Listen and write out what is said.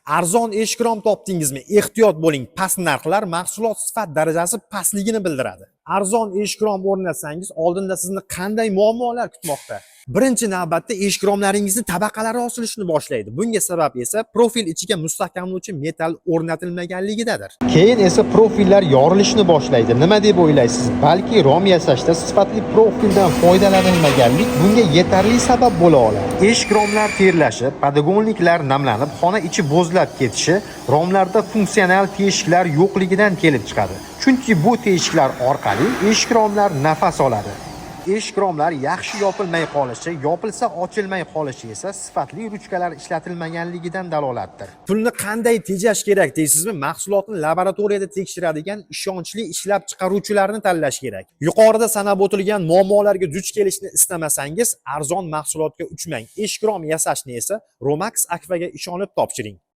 Arzon eshik rom topdingizmi? Ehtiyot bo'ling, past narxlar mahsulot sifat darajasi pastligini bildiradi. Arzon eshik rom o'rnatsangiz, oldinda sizni qanday muammolar kutmoqda? Birinchi navbatda eshik romlaringizni tabaqalari osilishni boshlaydi. Bunga sabab esa profil ichiga mustahkamlovchi metall o'rnatilmaganligidadir. Keyin esa profillar yorilishni boshlaydi. Nima deb o'ylaysiz? Balki rom yasashda sifatli profildan foydalanilmaganlik bunga yetarli sabab bo'la oladi. Eshik romlar terlashib, podogonliklar namlanib, xona ichi bo'zlab ketishi romlarda funksional teshiklar yo'qligidan kelib chiqadi. Chunki bu teshiklar orqali eshik romlar nafas oladi. Eshik romlar yaxshi yopilmay qolishi, yopilsa ochilmay qolishi esa sifatli ruchkalar ishlatilmaganligidan dalolatdir. Pulni qanday tejash kerak deysizmi? Mahsulotni laboratoriyada tekshiradigan ishonchli ishlab chiqaruvchilarni tanlash kerak. Yuqorida sanab o'tilgan muammolarga duch kelishni istamasangiz, arzon mahsulotga uchmang. Eshik rom yasashni esa Romax Akvaga ishonib topshiring.